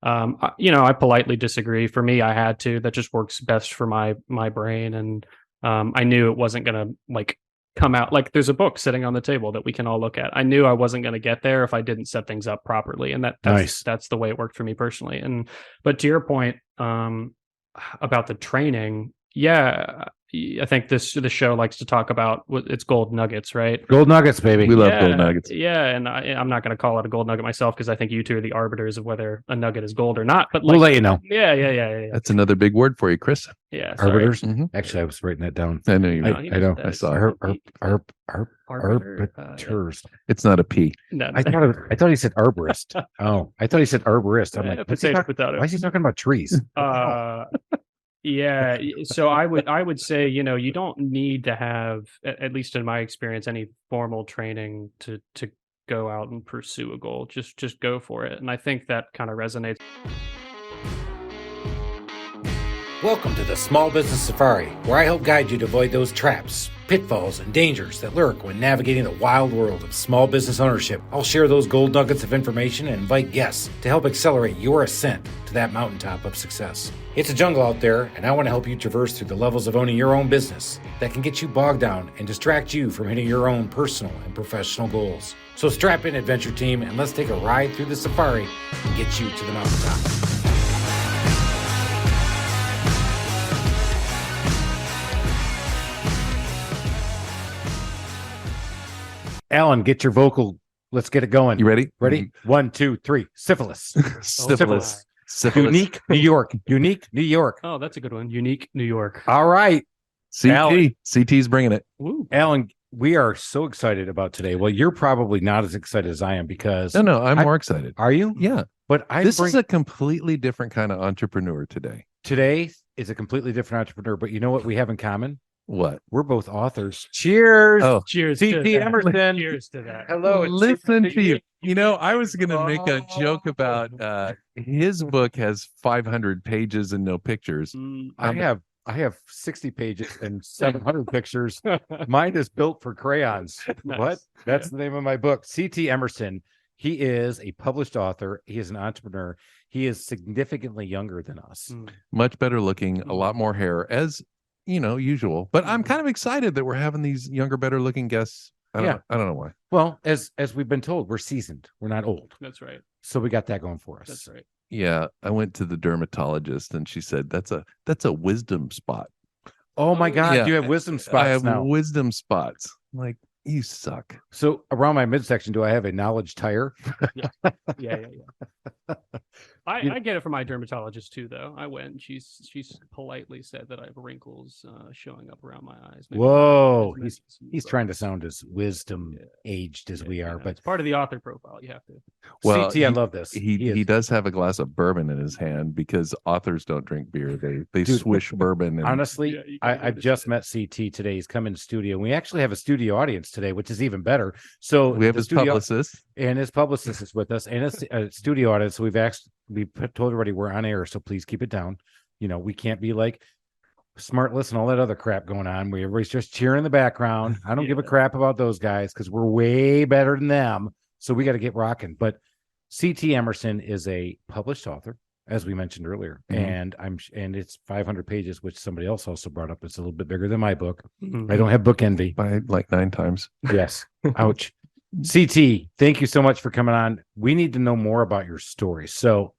I politely disagree. For me, I had to. That just works best for my brain, and I knew it wasn't going to like come out like there's a book sitting on the table that we can all look at. I knew I wasn't going to get there if I didn't set things up properly, and that's the way it worked for me personally. And but to your point about the training, yeah, I think the show likes to talk about it's gold nuggets, right? Gold nuggets, baby. We love gold nuggets. Yeah, and I'm not going to call it a gold nugget myself because I think you two are the arbiters of whether a nugget is gold or not. But we'll let you know. Yeah. That's another big word for you, Chris. Yeah, arbiters. Mm-hmm. Actually, I was writing that down. I know you. I know. I saw arbiters. It's not a P. No. I thought he said arborist. Oh, I thought he said arborist. I'm like, why is he talking about trees? Yeah. So I would say, you don't need to have, at least in my experience, any formal training to go out and pursue a goal. Just go for it. And I think that kind of resonates. Welcome to the Small Business Safari, where I help guide you to avoid those traps, pitfalls, and dangers that lurk when navigating the wild world of small business ownership. I'll share those gold nuggets of information and invite guests to help accelerate your ascent to that mountaintop of success. It's a jungle out there, and I want to help you traverse through the levels of owning your own business that can get you bogged down and distract you from hitting your own personal and professional goals. So strap in, adventure team, and let's take a ride through the safari and get you to the mountaintop. Alan, get your vocal. Let's get it going. You ready? Ready? Mm-hmm. 1, 2, 3. Syphilis. Syphilis. Unique New York. Unique New York. Oh, that's a good one. Unique New York. All right. CT's bringing it. Woo. Alan, we are so excited about today. Well, you're probably not as excited as I am because... No, I'm more excited. Are you? Yeah. But this is a completely different kind of entrepreneur today. Today is a completely different entrepreneur, but you know what we have in common? What? We're both authors. Cheers. Oh, cheers. CT Emerson. Cheers to that. Hello. Listen to you. I was going to make a joke about his book has 500 pages and no pictures. I have 60 pages and 700 pictures. Mine is built for crayons. Nice. What? That's the name of my book. CT Emerson. He is a published author. He is an entrepreneur. He is significantly younger than us. Much better looking, a lot more hair, as usual. But I'm kind of excited that we're having these younger, better looking guests. I don't know why. Well, as we've been told, we're seasoned. We're not old. That's right. So we got that going for us. That's right. Yeah, I went to the dermatologist and she said that's a wisdom spot. Oh my God, yeah. You have wisdom spots. I have now. Wisdom spots. I'm like, you suck. So around my midsection, do I have a knowledge tire? Yeah. I get it from my dermatologist too, though. I went and she's politely said that I have wrinkles showing up around my eyes. Maybe. Whoa, he's trying to sound as wisdom aged as we are, but it's part of the author profile. You have to. Well, CT, I love this. He does have a glass of bourbon in his hand because authors don't drink beer. They swish bourbon. And... Honestly, I just met CT today. He's come in the studio. We actually have a studio audience today, which is even better. So we have his publicist. And his publicist is with us, and it's a studio audience. So we told everybody we're on air, so please keep it down. We can't be like Smartless and all that other crap going on. Everybody's just cheering in the background. I don't give a crap about those guys because we're way better than them. So we got to get rocking. But CT Emerson is a published author, as we mentioned earlier, and it's 500 pages, which somebody else also brought up. It's a little bit bigger than my book. I don't have book envy by like 9 times. Yes. Ouch. CT, thank you so much for coming on. We need to know more about your story. So,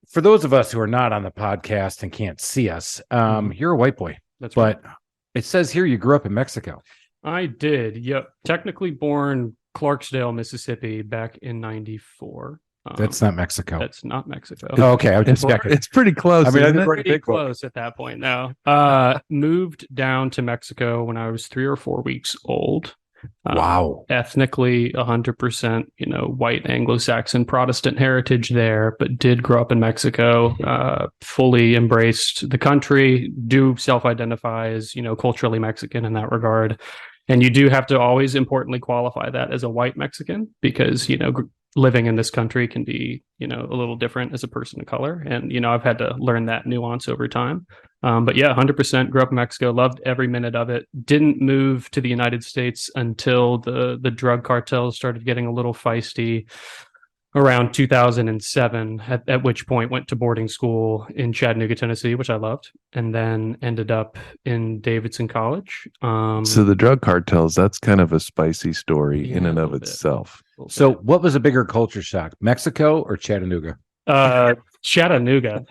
for those of us who are not on the podcast and can't see us, you're a white boy. That's right. But it says here you grew up in Mexico. I did. Yep. Technically born Clarksdale, Mississippi, back in '94. That's not Mexico. That's not Mexico. Oh, okay. I was just checking. It's pretty close. I mean, it's pretty close at that point now. Moved down to Mexico when I was 3 or 4 weeks old. Wow. Ethnically 100%, white Anglo-Saxon Protestant heritage there, but did grow up in Mexico, fully embraced the country, do self-identify as, culturally Mexican in that regard. And you do have to always importantly qualify that as a white Mexican because, living in this country can be, a little different as a person of color. And, I've had to learn that nuance over time. But yeah, 100% grew up in Mexico, loved every minute of it. Didn't move to the United States until the drug cartels started getting a little feisty around 2007, at which point went to boarding school in Chattanooga, Tennessee, which I loved, and then ended up in Davidson College. So the drug cartels, that's kind of a spicy story in and of itself. So what was a bigger culture shock, Mexico or Chattanooga? Chattanooga.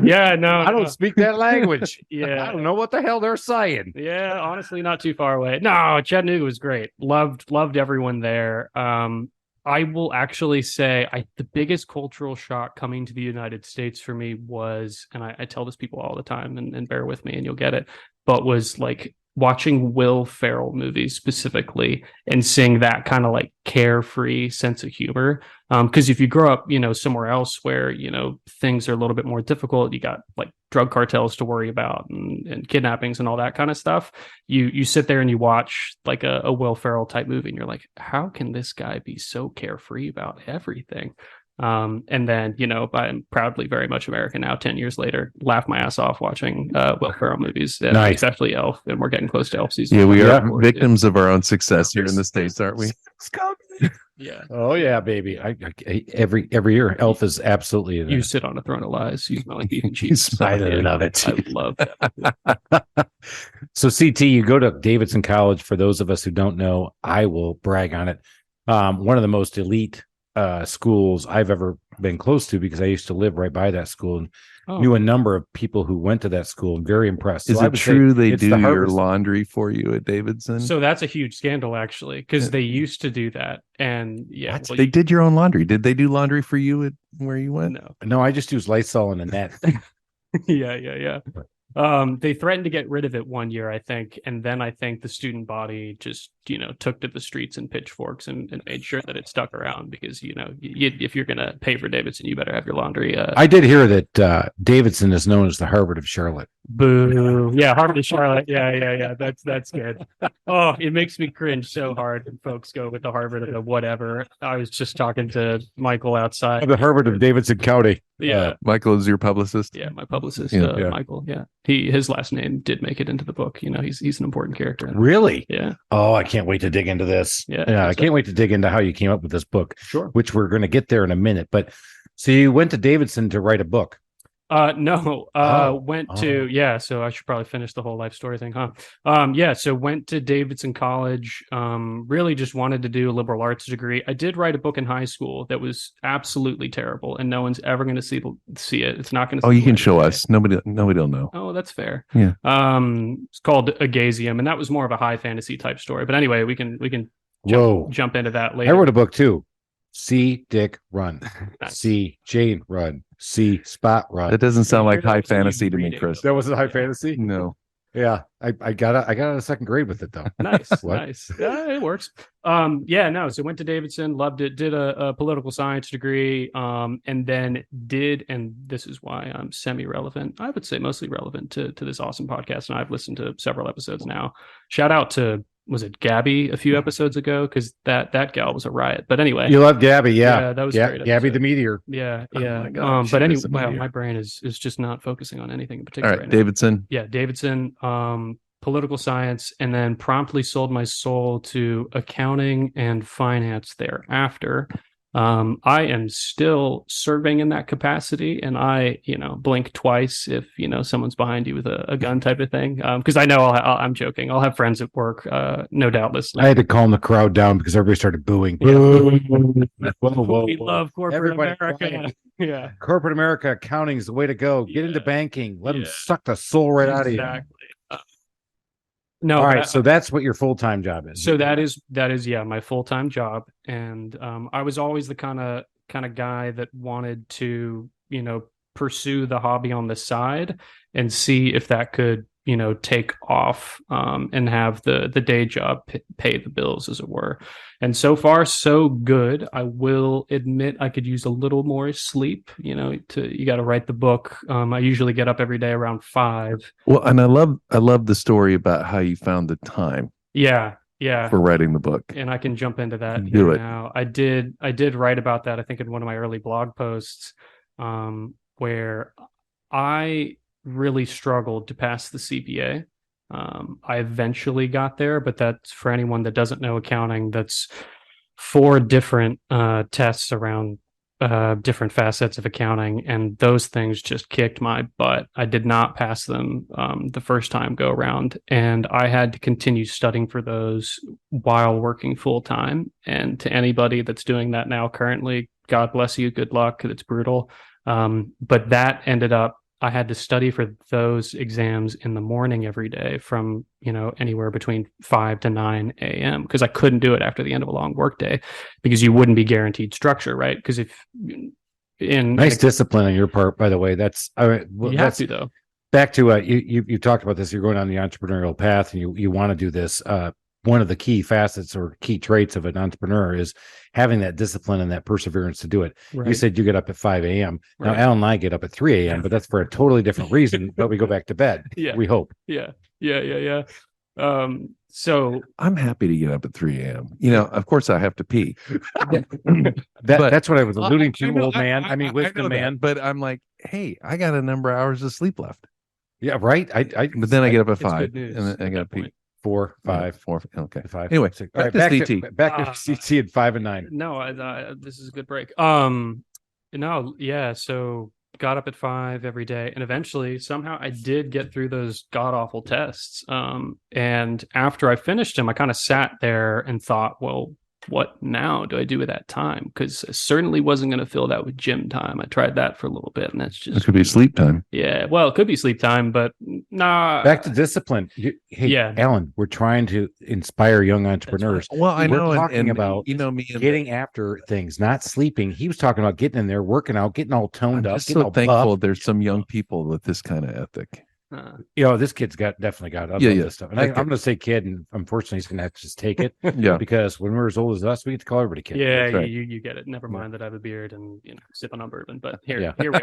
Yeah, no, I don't speak that language. Yeah, I don't know what the hell they're saying. yeah, honestly, not too far away. No, Chattanooga was great. Loved everyone there. I will actually say the biggest cultural shock coming to the United States for me was, and I tell this people all the time, and bear with me and you'll get it, but was like watching Will Ferrell movies specifically and seeing that kind of like carefree sense of humor. Because if you grow up, somewhere else where, things are a little bit more difficult, you got like drug cartels to worry about and kidnappings and all that kind of stuff. You sit there and you watch like a Will Ferrell type movie and you're like, how can this guy be so carefree about everything? And then, I'm proudly very much American now, 10 years later, laugh my ass off watching Will Ferrell movies. Nice. Especially Elf, and we're getting close to Elf season. Yeah, we are victims of our own success here in the States, aren't we? Yeah. Oh yeah, baby. I every year, Elf is absolutely in You there. sit on a throne of lies. You smell like beef and cheese. I love it. I love that. So CT, you go to Davidson College. For those of us who don't know, I will brag on it. One of the most elite schools I've ever been close to, because I used to live right by that school and knew a number of people who went to that school. I'm very impressed. Is it true they do your laundry for you at Davidson? So that's a huge scandal, actually, because they used to do that. And yeah, well, they did your own laundry. Did they do laundry for you at where you went? No, I just use Lysol and a net. Yeah. They threatened to get rid of it one year, I think, and then I think the student body just took to the streets and pitchforks and made sure that it stuck around, because if you're gonna pay for Davidson, you better have your laundry. I did hear that Davidson is known as the Harvard of Charlotte. Boo! Yeah, Harvard of Charlotte. Yeah. That's good. Oh, it makes me cringe so hard when folks go with the Harvard of whatever. I was just talking to Michael outside. The Harvard of Davidson County. Yeah, Michael is your publicist. Yeah, my publicist, Yeah. Michael. Yeah, his last name did make it into the book. He's an important character. Really? Yeah. Oh, I can't wait to dig into this. Yeah, I can't wait to dig into how you came up with this book. Sure. Which we're going to get there in a minute. But so you went to Davidson to write a book. No. Went to so I should probably finish the whole life story thing, huh? So went to Davidson College. Really just wanted to do a liberal arts degree. I did write a book in high school that was absolutely terrible, and no one's ever going to see it. It's not going to. Oh, you can show us. Nobody'll know. Oh, that's fair. Yeah. It's called Agazium, and that was more of a high fantasy type story. But anyway, we can jump into that later. I wrote a book too. See Dick run. Nice. See Jane run. See Spot run. That doesn't sound like high You're fantasy to me, reading. Chris. That wasn't high fantasy? No. Yeah. I got out of second grade with it though. Nice. What? Nice. Yeah, it works. So went to Davidson, loved it, did a political science degree, and then and this is why I'm semi-relevant, I would say mostly relevant to this awesome podcast, and I've listened to several episodes now. Shout out to, was it Gabby a few episodes ago? Because that gal was a riot. But anyway, You love Gabby, yeah. that was a great Gabby episode. the Meteor. Yeah. my God, But she anyway, is a meteor. my brain is just not focusing on anything in All particular right, right now. Davidson. Yeah, Davidson, political science, and then promptly sold my soul to accounting and finance thereafter. I am still serving in that capacity, and I, blink twice if, someone's behind you with a gun type of thing. Because I know I'm joking. I'll have friends at work, no doubt listening. I had to calm the crowd down because everybody started booing. Yeah. Whoa, We love corporate Everybody America. quiet. Yeah. Corporate America, accounting is the way to go. Get into Yeah. banking. Let them Yeah. suck the soul right out of you. Exactly. No, All right, but- so that's what your full-time job is. So that is my full-time job, and I was always the kind of guy that wanted to pursue the hobby on the side and see if that could take off, and have the day job pay the bills, as it were. And so far so good. I will admit I could use a little more sleep. You got to write the book. I usually get up every day around 5. Well, and I love the story about how you found the time Yeah. for writing the book. And I can jump into that Do here it. now. I did write about that, I think, in one of my early blog posts, where I really struggled to pass the CPA. I eventually got there, but that's, for anyone that doesn't know accounting, that's 4 different tests around different facets of accounting, and those things just kicked my butt. I did not pass them the first time go around, and I had to continue studying for those while working full time. And to anybody that's doing that now currently, God bless you, good luck. It's brutal. But that ended up, I had to study for those exams in the morning every day from, anywhere between 5 to 9 a.m. because I couldn't do it after the end of a long workday because you wouldn't be guaranteed structure, right? Because if nice discipline on your part, by the way, that's you have to though. Back to you talked about this. You're going on the entrepreneurial path, and you want to do this. One of the key facets or key traits of an entrepreneur is having that discipline and that perseverance to do it. Right. You said you get up at 5 a.m. Right. Now, Alan and I get up at 3 a.m., but that's for a totally different reason, but we go back to bed. Yeah. We hope. Yeah. So I'm happy to get up at 3 a.m. Of course I have to pee. That's what I was alluding to, old man. I mean, wisdom man. But I'm like, hey, I got a number of hours of sleep left. Yeah, right. But then I get up at 5 and then I got to pee. 4, 5, 4. Okay. 5. Anyway, 6. All right, back to CT at 5 and 9. No, this is a good break. So got up at 5 every day, and eventually somehow I did get through those god awful tests. And after I finished them, I kind of sat there and thought, well, what now do I do with that time? Because I certainly wasn't going to fill that with gym time. I tried that for a little bit, and that's just it could be sleep time. Yeah, well, it could be sleep time, but nah. Back to discipline. Alan, we're trying to inspire young entrepreneurs. Right. Well, I know, we're talking about me getting after things, not sleeping. He was talking about getting in there, working out, getting all toned up. I'm so thankful there's some young people with this kind of ethic. This kid's definitely got this stuff. And I'm going to say kid, and unfortunately he's going to have to just take it. Because when we're as old as us, we get to call everybody kid. Yeah, right. you get it. Never mind that I have a beard and sipping on bourbon, but here we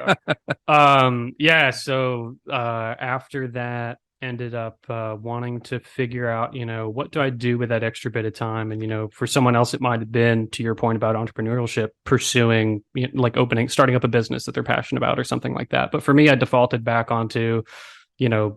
are. So after that, ended up wanting to figure out, what do I do with that extra bit of time? And for someone else, it might have been, to your point about entrepreneurship, pursuing starting up a business that they're passionate about or something like that. But for me, I defaulted back onto I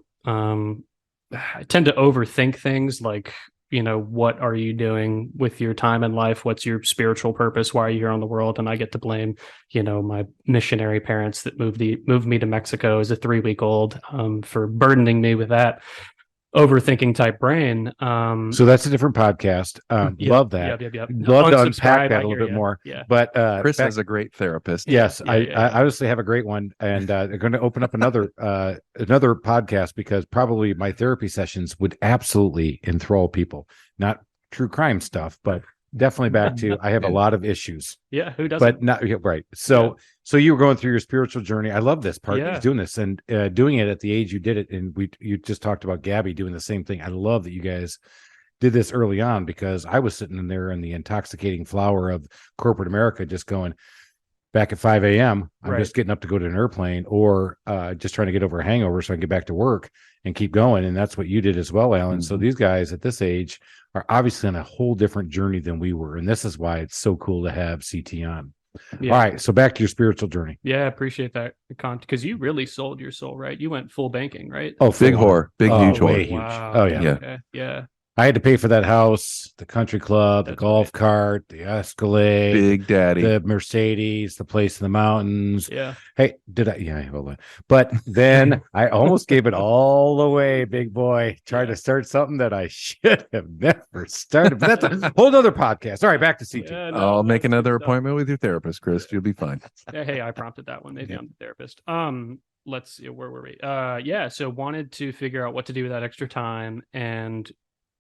tend to overthink things like, what are you doing with your time in life? What's your spiritual purpose? Why are you here on the world? And I get to blame, my missionary parents that moved me to Mexico as a 3-week-old for burdening me with that overthinking type brain. So that's a different podcast. Love that. Yep. Love to unpack that a little bit more. Yeah. But Chris has a great therapist. Yes, I obviously have a great one, and they're going to open up another podcast because probably my therapy sessions would absolutely enthrall people. Not true crime stuff, but definitely back to I have a lot of issues. Yeah, who doesn't? But not right. So you were going through your spiritual journey. I love this part of doing this and doing it at the age you did it. And you just talked about Gabby doing the same thing. I love that you guys did this early on because I was sitting in there in the intoxicating flower of corporate America, just going back at 5 a.m. I'm just getting up to go to an airplane or just trying to get over a hangover so I can get back to work and keep going. And that's what you did as well, Alan. Mm-hmm. So these guys at this age are obviously on a whole different journey than we were. And this is why it's so cool to have CT on. Yeah. All right. So back to your spiritual journey. Yeah. I appreciate that because you really sold your soul, right? You went full banking, right? Oh, big whore. Big, huge whore. Huge. Wow. Oh, yeah. Okay. Yeah. I had to pay for that house, the country club, the golf cart, the Escalade, Big Daddy, the Mercedes, the place in the mountains. Yeah. Hey, did I? Yeah, hold on. But then I almost gave it all away, big boy. Tried to start something that I should have never started. But that's a whole other podcast. All right, back to CT. Yeah, I'll make another appointment with your therapist, Chris. You'll be fine. Hey, I prompted that one. Maybe I'm the therapist. Let's see, where were we? So wanted to figure out what to do with that extra time and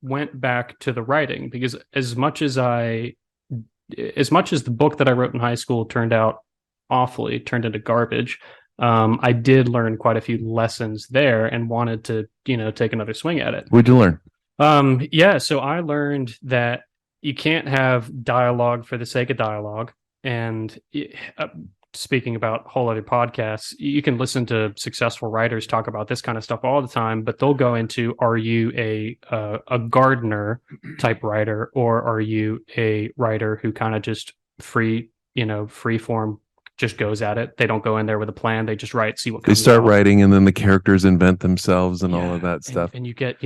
went back to the writing because as much as the book that I wrote in high school turned into garbage, I did learn quite a few lessons there and wanted to, take another swing at it. What'd you learn? So I learned that you can't have dialogue for the sake of dialogue. And speaking about whole other podcasts, you can listen to successful writers talk about this kind of stuff all the time, but they'll go into, are you a gardener type writer, or are you a writer who kind of just free form, just goes at it? They don't go in there with a plan. They just write, see what comes out. They start writing and then the characters invent themselves and all of that stuff. And you get,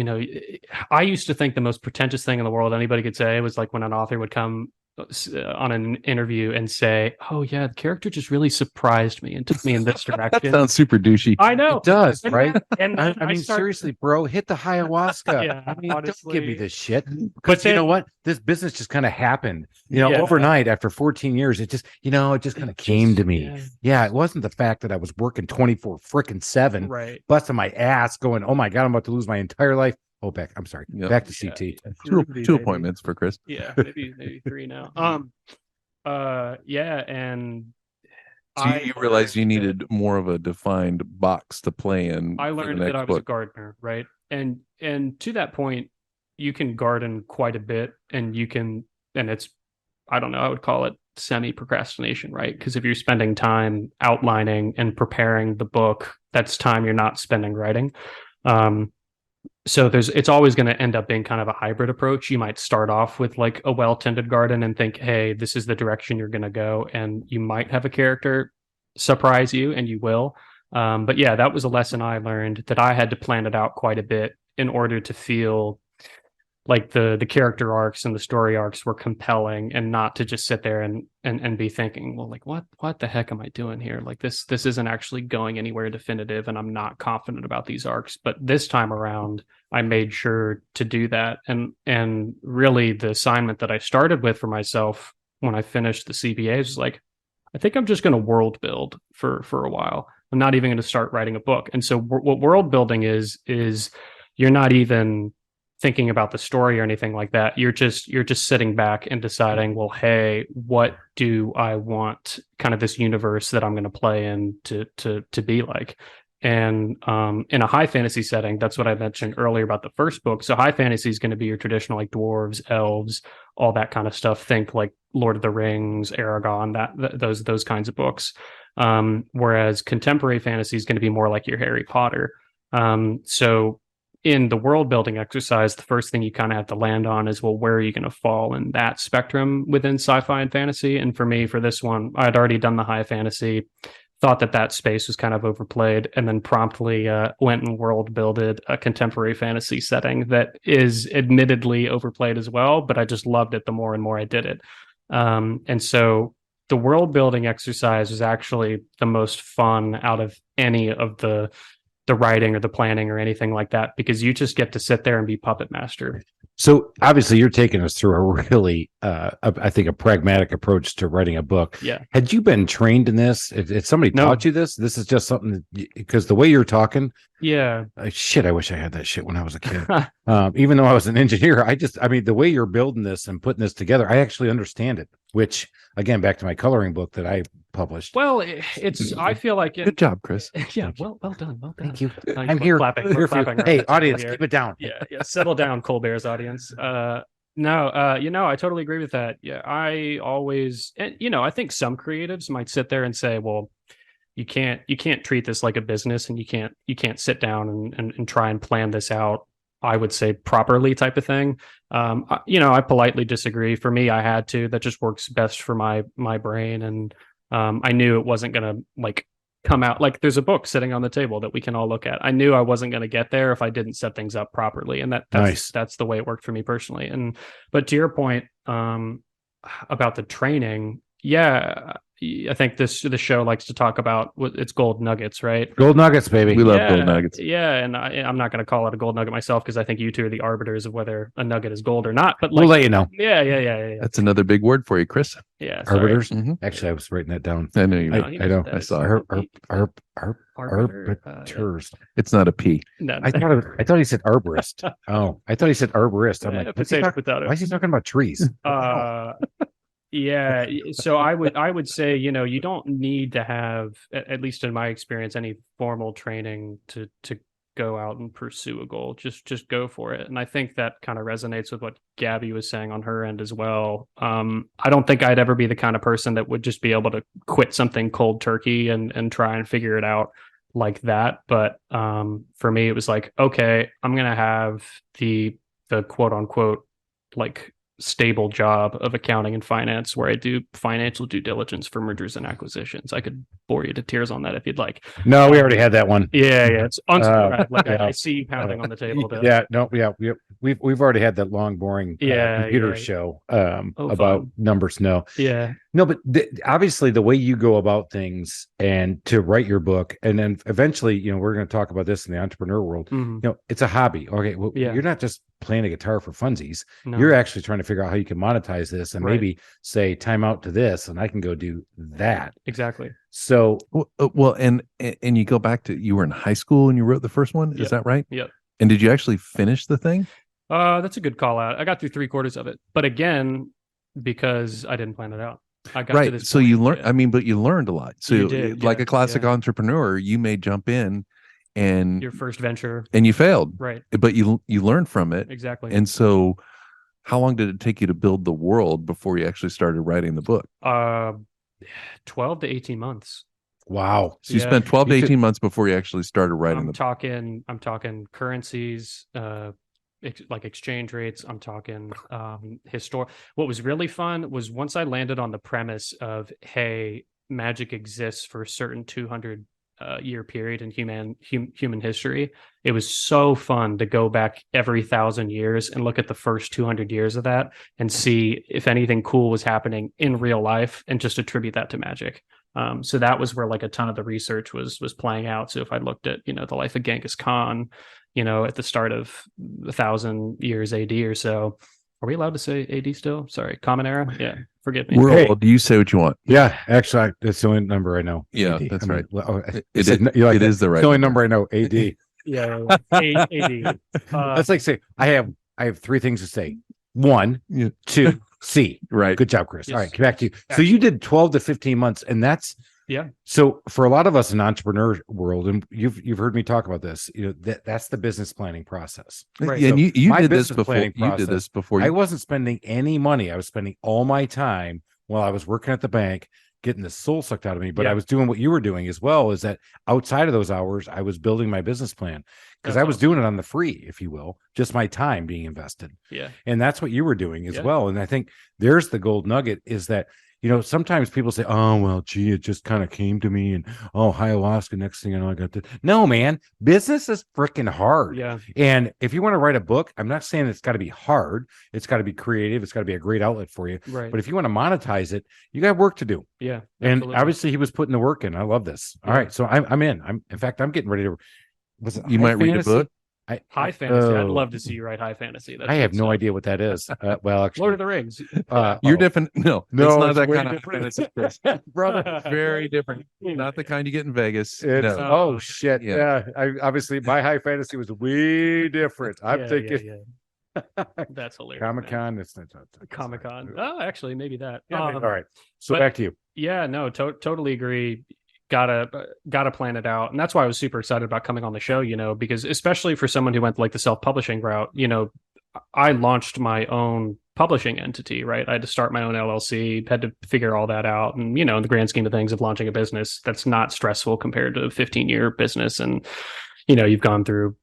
I used to think the most pretentious thing in the world anybody could say was like when an author would come on an interview and say, "Oh yeah, the character just really surprised me and took me in this That direction." sounds super douchey. I know It does, And right? And I then mean, seriously, bro, hit the ayahuasca. Yeah, I mean, don't give me honestly. this shit. But Because you then- know what? This business just kind of happened. Yeah. Overnight after 14 years, it just kind of came to me. Yeah, it wasn't the fact that I was working 24 freaking 7, right. busting my ass, going, "Oh my God, I'm about to lose my entire life." Oh, I'm sorry. Yep. Back to CT. Two appointments for Chris. Yeah, maybe 3 now. Yeah, and So you realized you needed more of a defined box to play in. I for the learned next that I was a book. gardener, right? And to that point, you can garden quite a bit, and it's, I don't know, I would call it semi-procrastination, right? Because if you're spending time outlining and preparing the book, that's time you're not spending writing. So it's always going to end up being kind of a hybrid approach. You might start off with like a well-tended garden and think, hey, this is the direction you're going to go. And you might have a character surprise you, and you will. But yeah, that was a lesson I learned, that I had to plan it out quite a bit in order to feel like the character arcs and the story arcs were compelling, and not to just sit there and be thinking, well, like, what the heck am I doing here? Like this isn't actually going anywhere definitive, and I'm not confident about these arcs. But this time around, I made sure to do that. And really the assignment that I started with for myself when I finished the CBA was like, I think I'm just going to world build for a while. I'm not even going to start writing a book. And so what world building is you're not even thinking about the story or anything like that. You're just sitting back and deciding, well, hey, what do I want kind of this universe that I'm going to play in to be like? And in a high fantasy setting, that's what I mentioned earlier about the first book. So high fantasy is going to be your traditional like dwarves, elves, all that kind of stuff. Think like Lord of the Rings, Aragon, those kinds of books. Whereas contemporary fantasy is going to be more like your Harry Potter. So in the world building exercise, the first thing you kind of have to land on is, well, where are you going to fall in that spectrum within sci-fi and fantasy? And for me, for this one, I'd already done the high fantasy, thought that space was kind of overplayed, and then promptly went and world builded a contemporary fantasy setting that is admittedly overplayed as well, but I just loved it the more and more I did it. And so the world building exercise was actually the most fun out of any of the writing or the planning or anything like that, because you just get to sit there and be puppet master. So obviously you're taking us through a really, I think, a pragmatic approach to writing a book. Yeah. Had you been trained in this? If somebody taught you this is just something because the way you're talking. Yeah. I wish I had that shit when I was a kid. Even though I was an engineer, the way you're building this and putting this together, I actually understand it, which again, back to my coloring book that I published. Well, I feel like Good job, Chris. Yeah. Well done. Thank you. Nice. I'm here. Clapping. We're clapping. Hey, audience, keep it down. Yeah. Settle down, Colbert's audience. No, I totally agree with that. Yeah, I always, and I think some creatives might sit there and say, well, you can't treat this like a business, and you can't sit down and try and plan this out, I would say, properly, type of thing. I politely disagree. For me, I had to. That just works best for my brain, and I knew it wasn't gonna like come out like there's a book sitting on the table that we can all look at. I knew I wasn't going to get there if I didn't set things up properly, and that's the way it worked for me personally. But to your point about the training, yeah, I think the show likes to talk about it's gold nuggets, right? Gold nuggets, baby. We love gold nuggets. Yeah, and I'm not going to call it a gold nugget myself, because I think you two are the arbiters of whether a nugget is gold or not. But we'll let you know. Yeah. That's another big word for you, Chris. Yeah, sorry. Arbiters. Mm-hmm. Actually, I was writing that down. I know you. I know. I saw Arbiters. It's not a P. No, I thought he said arborist. Oh, I thought he said arborist. I'm like, why is he talking about trees? Yeah. So I would say, you don't need to have, at least in my experience, any formal training to go out and pursue a goal. Just go for it. And I think that kind of resonates with what Gabby was saying on her end as well. I don't think I'd ever be the kind of person that would just be able to quit something cold turkey and try and figure it out like that. But for me, it was like, okay, I'm going to have the quote unquote, like, stable job of accounting and finance, where I do financial due diligence for mergers and acquisitions. I could bore you to tears on that if you'd like. No, we already had that one. Yeah, it's unsubscribed. I see you pounding on the table. We we've already had that long, boring computer show about fun. numbers. No, but obviously the way you go about things and to write your book, and then eventually, we're going to talk about this in the entrepreneur world. It's a hobby. Okay, well, you're not just playing a guitar for funsies. No. You're actually trying to figure out how you can monetize this, and maybe say time out to this, and I can go do that. Exactly. So, well, and you go back to, you were in high school and you wrote the first one. Is that right? Yep. And did you actually finish the thing? That's a good call out. I got through 3/4 of it, but again, because I didn't plan it out. I got to this so point, you learned. But you learned a lot. So, you did, like a classic entrepreneur, you may jump in and your first venture, and you failed, right? But you learned from it, exactly. And so, how long did it take you to build the world before you actually started writing the book? 12 to 18 months. Wow. So you spent 12 to 18 months before you actually started writing I'm talking currencies, like exchange rates. I'm talking What was really fun was once I landed on the premise of, hey, magic exists for a certain 200 year period in human history. It was so fun to go back every 1,000 years and look at the first 200 years of that and see if anything cool was happening in real life and just attribute that to magic. So that was where like a ton of the research was playing out. So if I looked at, the life of Genghis Khan, at the start of 1,000 years AD or so. Are we allowed to say AD still? Sorry, Common Era? Yeah, forgive me. We're old. You say what you want. Yeah, actually, that's the only number I know. Yeah, AD. that's right. It is the right. The only number I know. AD. AD. That's like say I have three things to say. 1, 2, C. Right. Good job, Chris. Yes. All right, back to you. So you did 12 to 15 months, and that's So for a lot of us in the entrepreneur world, and you've heard me talk about this, that's the business planning process. Right. And you did this before. You did this before. I wasn't spending any money. I was spending all my time while I was working at the bank, getting the soul sucked out of me. But I was doing what you were doing as well, is that outside of those hours, I was building my business plan because I was doing it on the free, if you will, just my time being invested. Yeah. And that's what you were doing as well. And I think there's the gold nugget is that, sometimes people say, oh, well, gee, it just kind of came to me and, ayahuasca, next thing I know, I got this. No, man, business is freaking hard. Yeah. And if you want to write a book, I'm not saying it's got to be hard. It's got to be creative. It's got to be a great outlet for you. Right. But if you want to monetize it, you got work to do. Yeah. And obviously he was putting the work in. I love this. All right. So I'm in. In fact, I'm getting ready to. You might read a book. High fantasy. I'd love to see you write high fantasy. I have no idea what that is. Well, actually, Lord of the Rings. You're different. No, it's not that kind of fantasy, brother. Very different. Not the kind you get in Vegas. Oh shit! Yeah, obviously my high fantasy was way different. I'm thinking. That's hilarious. Comic-Con. It's not Comic-Con. Oh, actually, maybe that. All right. So back to you. Yeah. No. Totally agree. Gotta plan it out, and that's why I was super excited about coming on the show, because especially for someone who went like the self-publishing route, I launched my own publishing entity, right? I had to start my own LLC, had to figure all that out, and in the grand scheme of things of launching a business, that's not stressful compared to a 15-year business, and you've gone through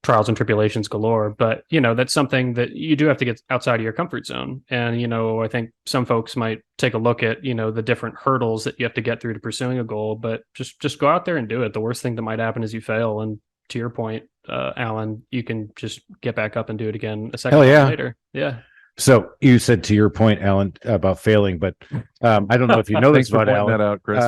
trials and tribulations galore, but that's something that you do have to get outside of your comfort zone. And I think some folks might take a look at the different hurdles that you have to get through to pursuing a goal, but just go out there and do it. The worst thing that might happen is you fail, and to your point, Alan, you can just get back up and do it again a second later. Yeah. So you said, to your point, Alan, about failing, but I don't know if you know this about Alan. That out, Chris.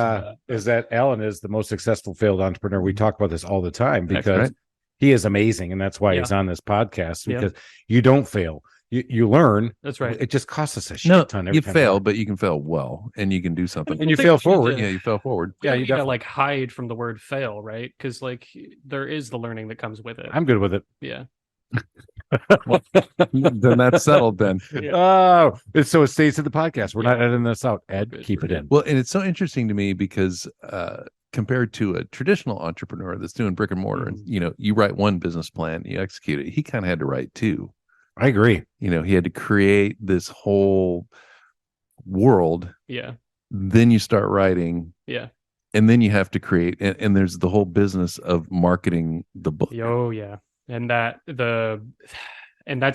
Is that Alan is the most successful failed entrepreneur. We talk about this all the time because he is amazing, and that's why he's on this podcast, because you don't fail. You learn. That's right. It just costs us a shit ton. You fail, but you can fail well, and you can do something. And you fail forward. Yeah, you fail forward. Yeah, you gotta like hide from the word fail, right? Because like there is the learning that comes with it. I'm good with it. Yeah. Then that's settled then. Oh, so it stays to the podcast. We're not editing this out. Ed, keep it in. Well, and it's so interesting to me because compared to a traditional entrepreneur that's doing brick and mortar, and you write one business plan, you execute it. He kind of had to write two. I agree. He had to create this whole world. Yeah. Then you start writing. Yeah. And then you have to create, and there's the whole business of marketing the book. Oh yeah. And that's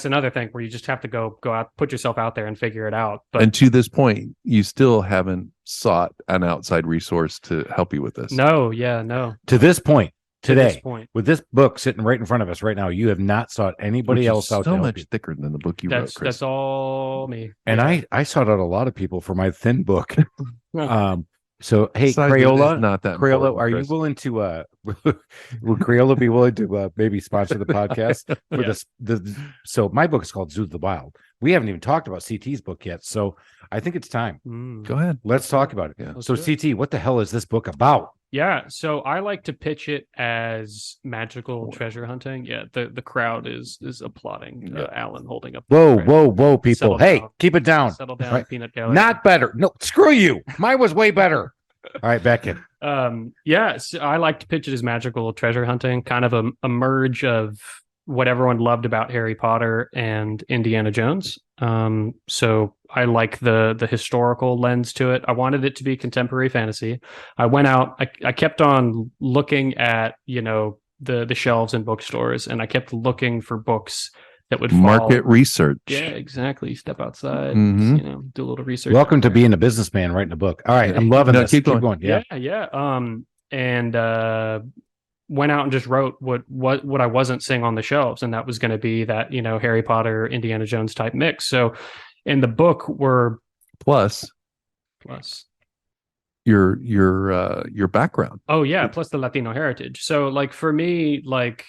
another thing where you just have to go out, put yourself out there and figure it out. And to this point, you still haven't sought an outside resource to help you with this. No. Yeah. No. To this point, to this today point. with this book sitting right in front of us right now. You have not sought anybody Which is else out to so help much you. thicker than the book you wrote, Chris. That's all me. And Yeah. I sought out a lot of people for my thin book. So hey, Size of it is Crayola, not that Crayola, important, are you Chris. willing to would Crayola be willing to maybe sponsor the podcast for Yeah. so my book is called Zoo of the Wild. We haven't even talked about CT's book yet, so I think it's time. Go ahead. Let's talk about it. Yeah. So do it. CT, what the hell is this book about? Yeah, so I like to pitch it as magical treasure hunting. Yeah, the crowd is applauding Alan holding up. Whoa, people. Settle Hey, down. keep it down. Settle down, Right. peanut gallery. Not better. No, screw you. Mine was way better. All right, back in. So I like to pitch it as magical treasure hunting, kind of a merge of what everyone loved about Harry Potter and Indiana Jones. So I like the historical lens to it. I wanted it to be contemporary fantasy. I went out, I kept on looking at, the shelves in bookstores, and I kept looking for books that would Market fall. research. Yeah, exactly. Step outside, Mhm. do a little research. Welcome to being a businessman writing a book. All right, I'm loving No, this. keep going. Yeah. And went out and just wrote what I wasn't seeing on the shelves, and that was going to be that Harry Potter, Indiana Jones type mix. So in the book were Plus your background. oh yeah, plus the Latino heritage. So like for me, like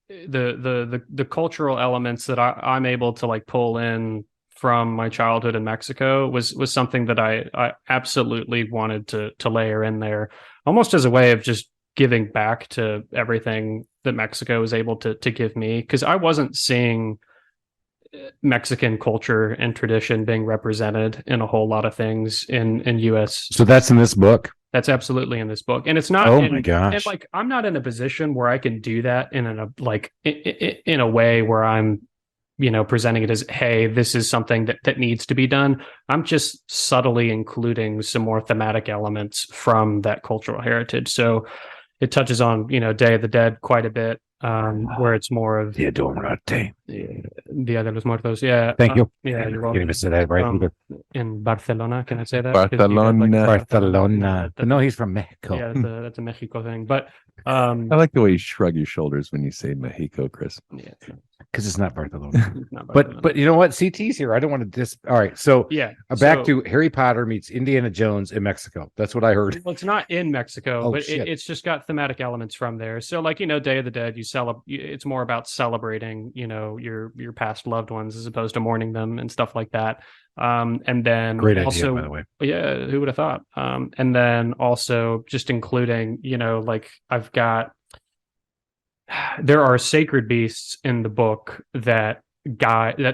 the cultural elements that I'm able to like pull in from my childhood in Mexico was something that I absolutely wanted to layer in there, almost as a way of just giving back to everything that Mexico was able to give me, because I wasn't seeing Mexican culture and tradition being represented in a whole lot of things in US. So that's in this book. That's absolutely in this book, and it's not. Oh and, my gosh. And like I'm not in a position where I can do that in a way where I'm presenting it as, hey, this is something that needs to be done. I'm just subtly including some more thematic elements from that cultural heritage. So it touches on, Day of the Dead quite a bit, where it's more of Dia de Muerte. Dia de los Muertos. Yeah. Thank you. Yeah, you're Can't welcome. even say that right. either. In Barcelona, can I say that? 'Cause you got, Barcelona. Barcelona. But no, he's from Mexico. Yeah, that's a Mexico thing. But I like the way you shrug your shoulders when you say Mexico, Chris. yeah, Because it's not Barcelona. it's not Barcelona. but you know what? CT's here. I don't want to all right. So yeah, back to Harry Potter meets Indiana Jones in Mexico. That's what I heard. well, it's not in Mexico, Oh, but shit. it's just got thematic elements from there. So like, Day of the Dead, it's more about celebrating, your past loved ones as opposed to mourning them and stuff like that. And then Great also, idea, by the way. yeah, who would have thought? And then also just including, like there are sacred beasts in the book that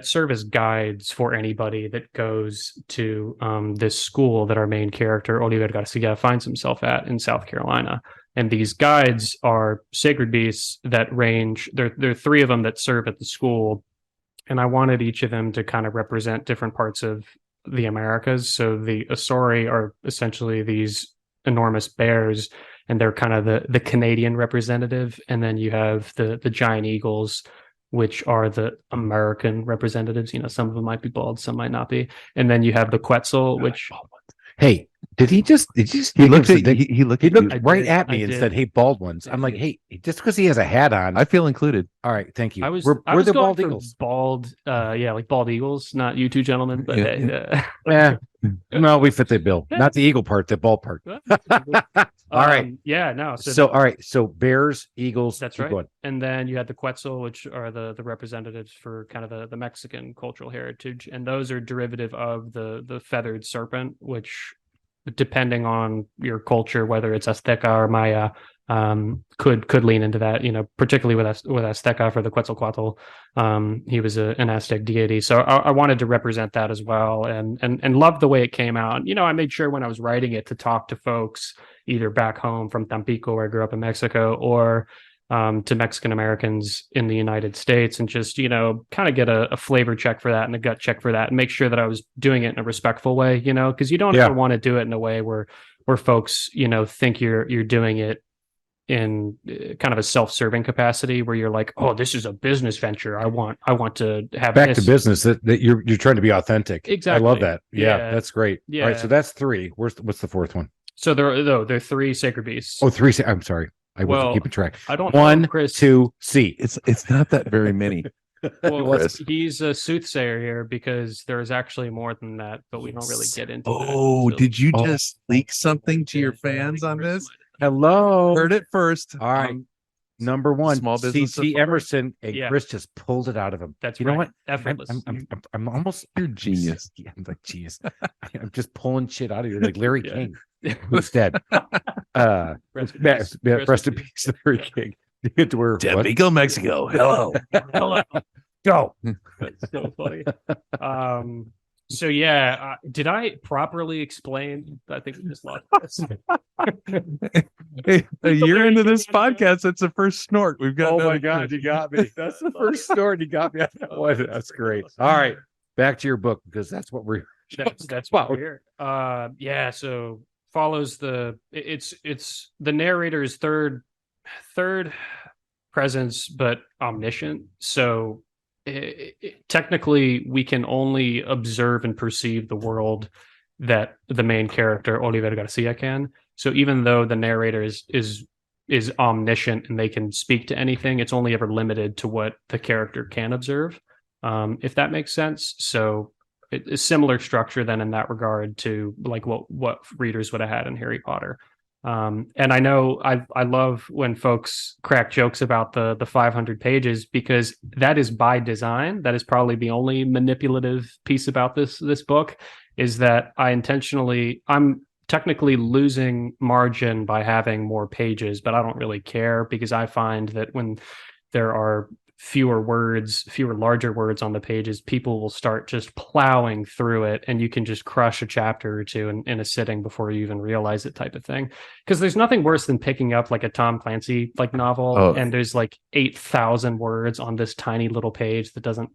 serve as guides for anybody that goes to this school that our main character Oliver Garcia finds himself at in South Carolina. And these guides are sacred beasts that range. There are three of them that serve at the school, and I wanted each of them to kind of represent different parts of the Americas. So the Asori are essentially these enormous bears, and they're kind of the Canadian representative. And then you have the giant eagles, which are the American representatives. Some of them might be bald, some might not be. And then you have the Quetzal, which Hey, did he just He looked at he looked he at you. looked right did, at me I and did. said, "Hey, bald ones." I'm like, "Hey, just because he has a hat on." I feel included. All right, thank you. I was we're the going bald for eagles. bald, like bald eagles, not you two gentlemen, but Yeah. Yeah, no, we fit the bill. Not the eagle part, the bald part. All right. Yeah, no. So, all right. So, bears, eagles. That's keep right. going. And then you had the Quetzal, which are the representatives for kind of the Mexican cultural heritage, and those are derivative of the feathered serpent, which, depending on your culture, whether it's Azteca or Maya, could lean into that. Particularly with Azteca for the Quetzalcoatl, he was an Aztec deity. So I wanted to represent that as well, and love the way it came out. I made sure when I was writing it to talk to folks either back home from Tampico, where I grew up in Mexico, or to Mexican Americans in the United States, and just, kind of get a flavor check for that and a gut check for that, and make sure that I was doing it in a respectful way, because you don't ever want to do it in a way where folks, think you're doing it in kind of a self-serving capacity, where you're like, oh, this is a business venture. I want to have Back this. to business. That you're trying to be authentic. Exactly. I love that. Yeah, Yeah. that's great. Yeah. All right. So that's three. What's the fourth one? So there are three sacred beasts. Oh, three. I'm sorry. I Well, wasn't keeping track. I don't know, One, Chris. 2, C. It's not that very many. Well, Chris. he's a soothsayer here because there's actually more than that, but we don't really get into that. Oh, So- did you Oh. just leak something to your fans on this? Hello. Heard it first. All right. Number one, Small business C.T. safari. Emerson, and Yeah. Chris just pulled it out of him. That's You know right. what? Effortless. I'm almost You're genius. Yeah, I'm like genius. I'm just pulling shit out of you like Larry Yeah. King, who's dead. Rest in Rest peace. rest in peace, Larry King. You get to where what? Tampico, Mexico. Hello. Hello. Go. That's so funny. So yeah, did I properly explain? I think we just lost this. Hey, a year into this podcast, that's the first snort we've got. Oh my God, you got me. That's the first story you got me on that one. That's great. All right, back to your book because that's what we're. That's what we're here. Yeah. So follows it's the narrator's third presence, but omniscient. So technically, we can only observe and perceive the world that the main character Oliver Garcia can. So even though the narrator is omniscient and they can speak to anything, it's only ever limited to what the character can observe. If that makes sense. So it's a similar structure then in that regard to like what readers would have had in Harry Potter. And I know I love when folks crack jokes about the 500 pages because that is by design. That is probably the only manipulative piece about this book is that I'm technically losing margin by having more pages, but I don't really care because I find that when there are fewer larger words on the pages, people will start just plowing through it and you can just crush a chapter or two in a sitting before you even realize it type of thing. Because there's nothing worse than picking up like a Tom Clancy like novel and there's like 8,000 words on this tiny little page that doesn't,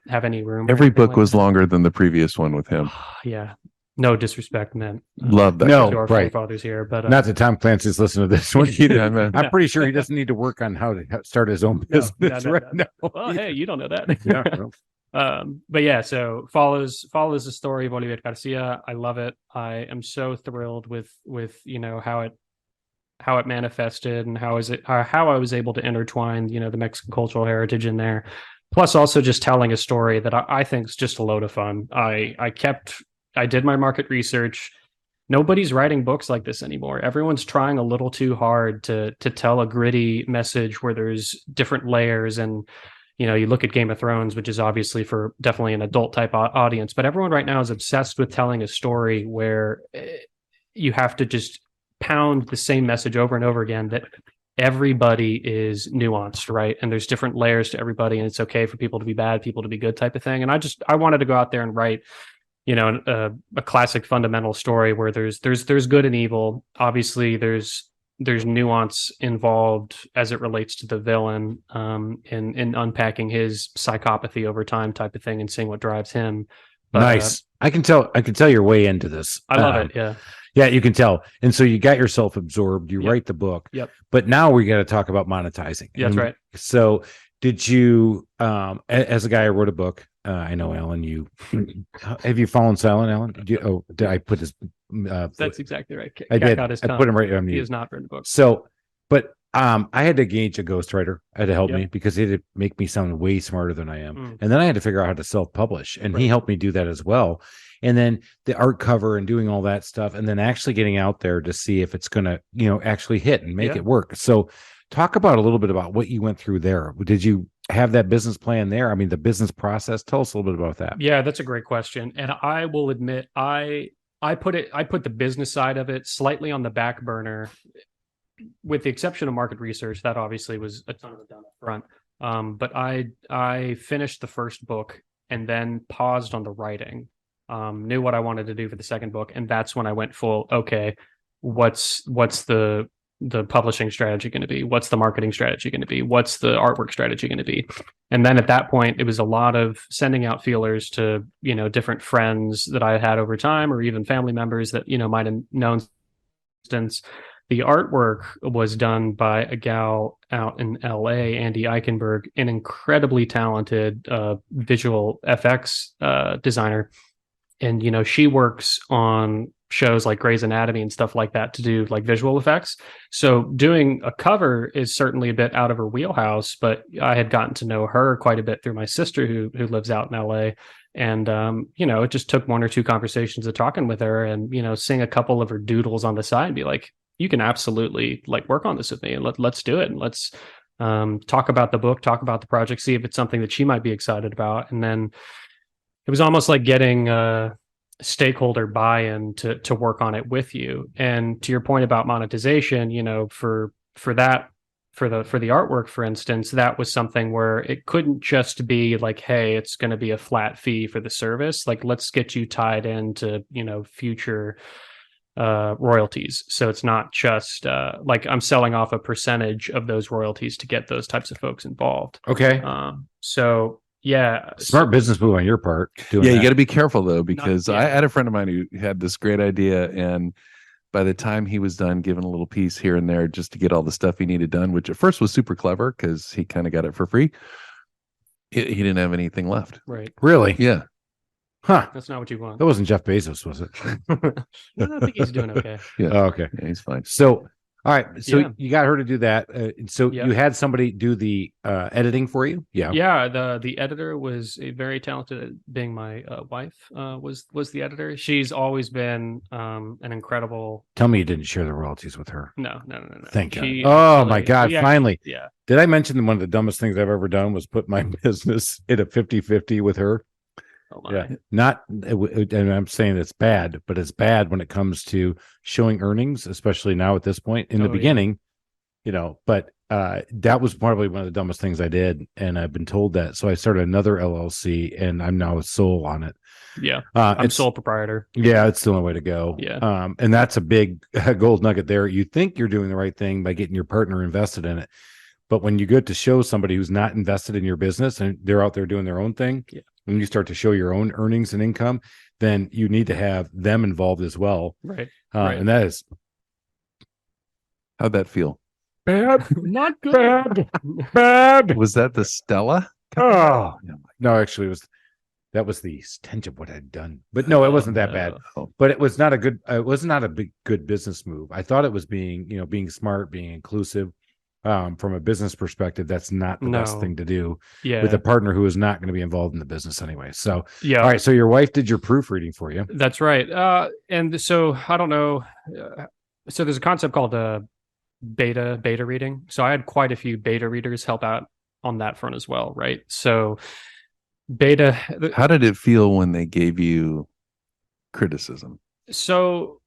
have any room. Every book was longer than the previous one with him. Yeah. No disrespect, man. Love that. No, To our right. forefathers here, but Not that Tom Clancy's listening to this one either. Yeah, man. I'm pretty sure he doesn't need to work on how to start his own business no. right now. well, hey, you don't know that. Yeah, well, But yeah, so follows the story of Oliver Garcia. I love it. I am so thrilled with how it manifested and how I was able to intertwine the Mexican cultural heritage in there. Plus, also just telling a story that I think is just a load of fun. I did my market research. Nobody's writing books like this anymore. Everyone's trying a little too hard to tell a gritty message where there's different layers. And, you look at Game of Thrones, which is obviously for definitely an adult type audience, but everyone right now is obsessed with telling a story where you have to just pound the same message over and over again that everybody is nuanced, right? And there's different layers to everybody, and it's okay for people to be bad, people to be good type of thing. And I wanted to go out there and write a classic fundamental story where there's good and evil. Obviously, there's nuance involved as it relates to the villain, in unpacking his psychopathy over time type of thing and seeing what drives him. But, nice. I can tell you're way into this. I love it. Yeah. Yeah, you can tell. And so you got yourself absorbed. You Yep. write the book. Yep. But now we got to talk about monetizing. Yeah, that's And right. So did you, as a guy who wrote a book, I know, Alan, have you fallen silent, Alan? Did I put his, That's exactly right. I did. Got his I tongue. put him right on He mute. has not written a book. So, but I had to engage a ghostwriter to help Yep. me because he had to make me sound way smarter than I am. Mm. And then I had to figure out how to self-publish, and he Right. helped me do that as well. And then the art cover and doing all that stuff, and then actually getting out there to see if it's going to, actually hit and make Yeah. it work. So talk about a little bit about what you went through there. Did you have that business plan there? I mean, the business process, tell us a little bit about that. Yeah, that's a great question. And I will admit, I put the business side of it slightly on the back burner, with the exception of market research. That obviously was a ton of it done up front. But I finished the first book and then paused on the writing. Knew what I wanted to do for the second book, and that's when I went full. Okay, what's the publishing strategy going to be? What's the marketing strategy going to be? What's the artwork strategy going to be? And then at that point, it was a lot of sending out feelers to different friends that I had over time, or even family members that might have known. For instance, the artwork was done by a gal out in LA, Andy Eichenberg, an incredibly talented visual FX designer. And, she works on shows like Grey's Anatomy and stuff like that to do like visual effects. So doing a cover is certainly a bit out of her wheelhouse, but I had gotten to know her quite a bit through my sister who lives out in LA. And, it just took one or two conversations of talking with her and, seeing a couple of her doodles on the side and be like, you can absolutely like work on this with me and let's do it. And let's talk about the book, talk about the project, see if it's something that she might be excited about. And then it was almost like getting stakeholder buy-in to work on it with you. And to your point about monetization, for the artwork, for instance, that was something where it couldn't just be like, hey, it's going to be a flat fee for the service. Like, let's get you tied into, future royalties. So it's not just like I'm selling off a percentage of those royalties to get those types of folks involved. Okay. So yeah, Smart business move on your part. You got to be careful though, because Not- I had a friend of mine who had this great idea, and by the time he was done giving a little piece here and there just to get all the stuff he needed done, which at first was super clever because he kind of got it for free, he didn't have anything left. right. Really? Yeah. Huh. That's not what you want. That wasn't Jeff Bezos, was it? I think he's doing okay. Yeah. Oh, okay. Yeah, he's fine. So, all right. So Yeah. you got her to do that. So Yeah. you had somebody do the editing for you? Yeah. Yeah, the editor was a very talented at being my wife was the editor. She's always been an incredible. Tell me you didn't share the royalties with her. No. Thank She God. Oh actually- my God. we actually- Finally. Yeah. Did I mention that one of the dumbest things I've ever done was put my business in a 50-50 with her? Oh my. Yeah. Not, and I'm saying it's bad, but it's bad when it comes to showing earnings, especially now at this point. In the Oh, yeah. beginning, but that was probably one of the dumbest things I did. And I've been told that. So I started another LLC and I'm now a sole on it. Yeah. I'm It's sole proprietor. Yeah, it's the only way to go. Yeah. And that's a big gold nugget there. You think you're doing the right thing by getting your partner invested in it. But when you get to show somebody who's not invested in your business and they're out there doing their own thing, Yeah. when you start to show your own earnings and income, then you need to have them involved as well. Right. Right. And that is How'd that feel? bad, Not good. bad. Was that the Stella? Oh, no, actually, that was the stench of what I'd done. But no, it wasn't that bad. Oh, But it was not a good. It was not a good business move. I thought it was being smart, being inclusive. From a business perspective, that's not the best No. thing to do Yeah. with a partner who is not going to be involved in the business anyway. So, Yeah. all right. So your wife did your proofreading for you. That's right. And so I don't know. So there's a concept called beta reading. So I had quite a few beta readers help out on that front as well, right? So beta. how did it feel when they gave you criticism? So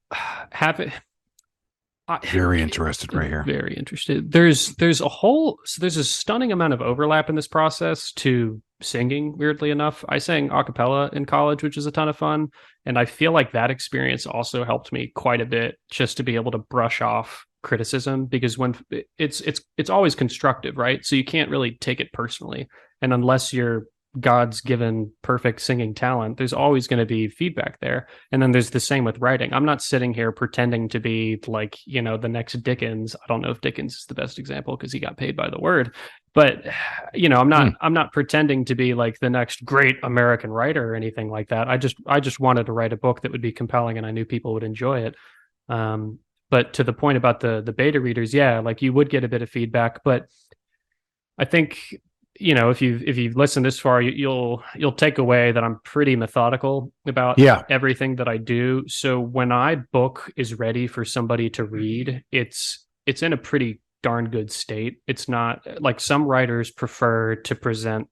have it. Very interested right here. Very interested. There's a stunning amount of overlap in this process to singing, weirdly enough. I sang a cappella in college, which is a ton of fun. And I feel like that experience also helped me quite a bit just to be able to brush off criticism, because when it's always constructive, right? So you can't really take it personally. And unless you're God's given perfect singing talent, there's always going to be feedback there. And then there's the same with writing. I'm not sitting here pretending to be like, the next Dickens. I don't know if Dickens is the best example because he got paid by the word, but I'm not pretending to be like the next great American writer or anything like that. I just wanted to write a book that would be compelling and I knew people would enjoy it. But to the point about the beta readers, yeah, like you would get a bit of feedback, but I think if you've listened this far, you'll take away that I'm pretty methodical about everything that I do. So when I book is ready for somebody to read, it's in a pretty darn good state. It's not like some writers prefer to present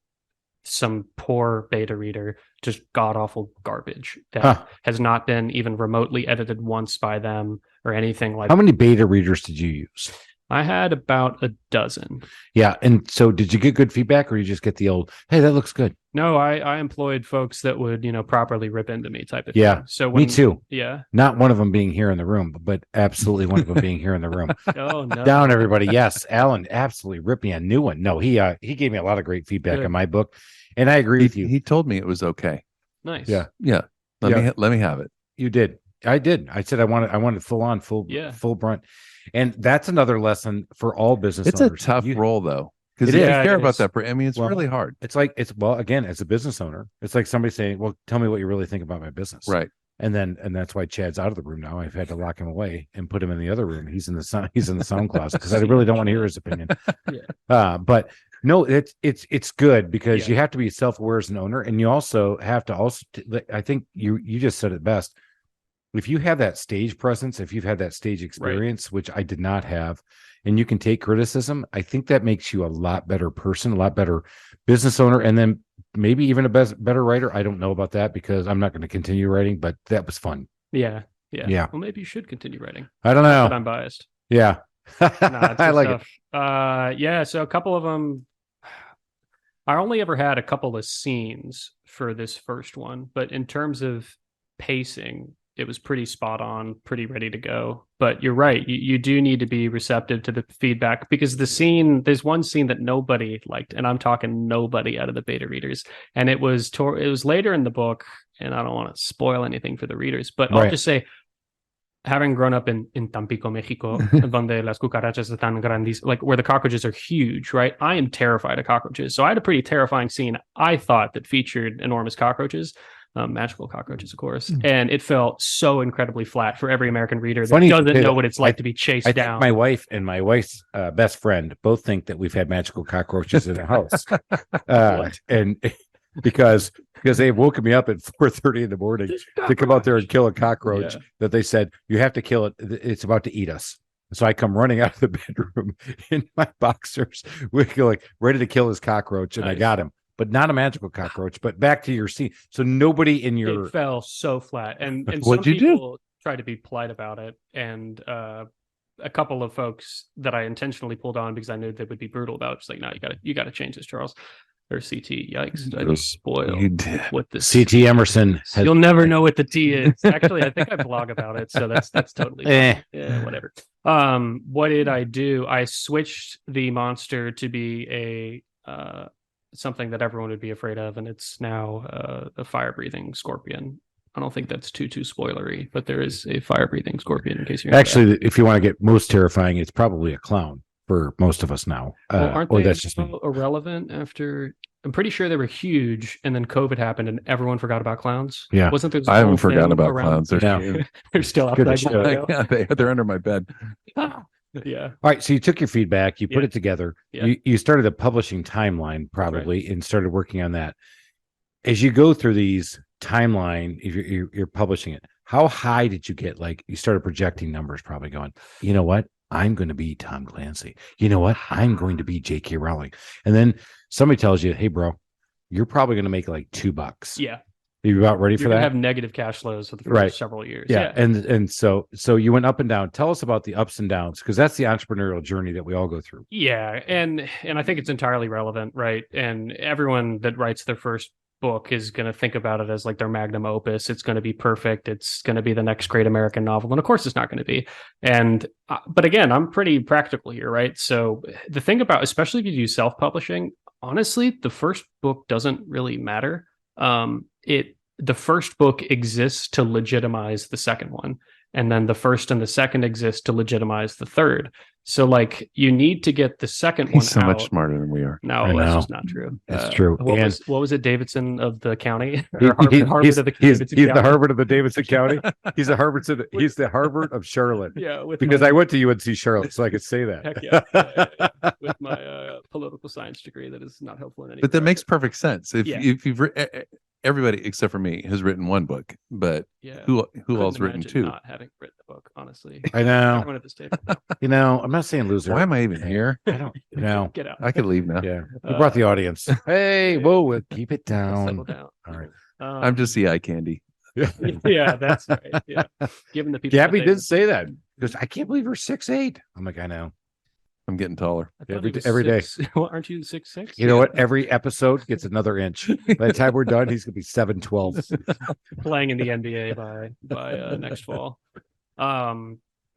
some poor beta reader, just god awful garbage that has not been even remotely edited once by them or anything like that. How many beta readers did you use? I had about a dozen. Yeah. And so did you get good feedback or you just get the old, hey, that looks good? No, I employed folks that would, properly rip into me type of Yeah. thing. So Me too. Yeah. Not one of them being here in the room, but absolutely one of them being here in the room. Oh no. Down, everybody. Yes. Alan absolutely ripped me a new one. No, he gave me a lot of great feedback Good. on my book. And I agree with you. He told me it was okay. Nice. Yeah. Yeah. Let me have it. You did. I did. I said I wanted full brunt. And that's another lesson for all business It's owners. a tough role though. Because It you is. care Yeah, it about is. that. I mean, it's Well, really hard. It's again, as a business owner, it's like somebody saying, well, tell me what you really think about my business. Right. And that's why Chad's out of the room now. I've had to lock him away and put him in the other room. He's in the sound closet because I really don't want to hear his opinion. But no, it's good because you have to be self-aware as an owner, and you also have to I think you just said it best. If you have that stage presence, if you've had that stage experience, which I did not have, and you can take criticism, I think that makes you a lot better person, a lot better business owner, and then maybe even a better writer. I don't know about that because I'm not going to continue writing, but that was fun. Yeah. Yeah. Well, maybe you should continue writing. I don't know. But I'm biased. Yeah. I like it. Yeah. So a couple of them, I only ever had a couple of scenes for this first one, but in terms of pacing, it was pretty spot on, pretty ready to go. But you're right. You do need to be receptive to the feedback because there's one scene that nobody liked, and I'm talking nobody out of the beta readers. And it was later in the book, and I don't want to spoil anything for the readers, but I'll just say, having grown up in Tampico, Mexico, donde las cucarachas están grandes, like where the cockroaches are huge, right? I am terrified of cockroaches. So I had a pretty terrifying scene, I thought, that featured enormous cockroaches. Magical cockroaches, of course, and it felt so incredibly flat for every American reader that doesn't know what it's like to be chased down. My wife and my wife's best friend both think that we've had magical cockroaches in the house, and because they have woken me up at 4:30 in the morning to come out there and kill a cockroach that they said you have to kill it. It's about to eat us. So I come running out of the bedroom in my boxers, like ready to kill this cockroach, and I got him. But not a magical cockroach. But back to your scene. So nobody in your... It fell so flat. And What'd some you people tried to be polite about it. And a couple of folks that I intentionally pulled on because I knew they would be brutal about it. Just like, no, you got to change this, Charles. Or CT. Yikes. I just spoiled what this... CT Emerson. You'll never know what the T is. Actually, I think I blog about it. So that's totally... Yeah, whatever. What did I do? I switched the monster to be something that everyone would be afraid of, and it's now a fire-breathing scorpion. I don't think that's too spoilery, but there is a fire-breathing scorpion in case you're actually, if you want to get most terrifying, it's probably a clown for most of us now. Well, aren't they that's just irrelevant after? I'm pretty sure they were huge, and then COVID happened, and everyone forgot about clowns. Yeah, wasn't there? I haven't forgotten about clowns. They're still up there. Yeah, they're under my bed. Yeah. All right. So you took your feedback, you put it together. Yeah. You started a publishing timeline probably and started working on that. As you go through these timeline, if you're publishing it, how high did you get? Like you started projecting numbers, probably going, you know what? I'm going to be Tom Clancy. You know what? I'm going to be J.K. Rowling. And then somebody tells you, hey, bro, you're probably going to make like $2. Yeah. Are you about ready for that? Have negative cash flows for the first several years. Yeah. And so you went up and down. Tell us about the ups and downs, because that's the entrepreneurial journey that we all go through. Yeah. And I think it's entirely relevant, right? And everyone that writes their first book is going to think about it as like their magnum opus. It's going to be perfect. It's going to be the next great American novel. And of course it's not going to be. And, but again, I'm pretty practical here, right? So the thing about, especially if you do self-publishing, honestly, the first book doesn't really matter. The first book exists to legitimize the second one, and then the first and the second exist to legitimize the third. So like you need to get the second one He's so out. much smarter than we are. No, that's just not true. It's true. What was it, Davidson of the county? He's the Harvard of the Davidson County. He's the Harvard of Charlotte. Yeah, because I went to UNC Charlotte, so I could say that. Heck yeah. With my political science degree, that is not helpful in any. But that way. makes perfect sense. If you've everybody except for me has written one book, but who all's written two? Not having written the book, honestly. I know. Everyone at this table. I'm not saying loser. Why am I even here? I don't know. Get out. I could leave now. Yeah, you brought the audience. Hey, whoa, keep it down. Settle down. All right. I'm just the eye candy. Yeah, that's right. Yeah, given the people. Gabby did say that because I can't believe you're 6'8". I'm like, I know. I'm getting taller every day. Well, aren't you 6'6"? You know what? Every episode gets another inch. By the time we're done, he's gonna be 7'12". Playing in the NBA by next fall. Where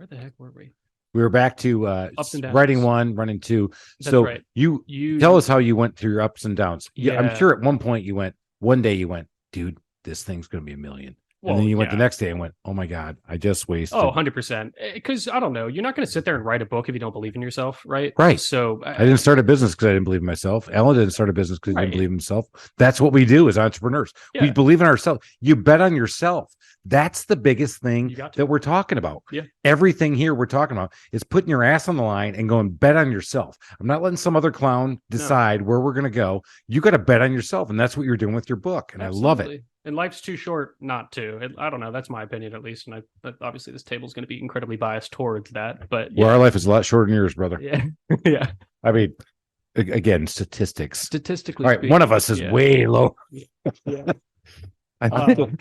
the heck were we? We were back to ups and downs. writing one, running two. That's so right. you tell us how you went through your ups and downs. Yeah. I'm sure at one day you went, dude, this thing's gonna be $1 million. and then you went yeah. the next day and went, oh my God, I just wasted. Oh, 100%. Because I don't know, you're not going to sit there and write a book if you don't believe in yourself, right? Right. So I didn't start a business because I didn't believe in myself. Ellen didn't start a business because he didn't Right. believe in himself. That's what we do as entrepreneurs. We Yeah. believe in ourselves. You bet on yourself. That's the biggest thing You got to. that we're talking about. Yeah. Everything here we're talking about is putting your ass on the line and going bet on yourself. I'm not letting some other clown decide where we're going to go. You got to bet on yourself. And that's what you're doing with your book. And I love it. And life's too short not to. I don't know. That's my opinion, at least. And but obviously, this table is going to be incredibly biased towards that. But Well, our life is a lot shorter than yours, brother. yeah, yeah. I mean, again, statistics. Statistically, All right, one of us is way low. Yeah. I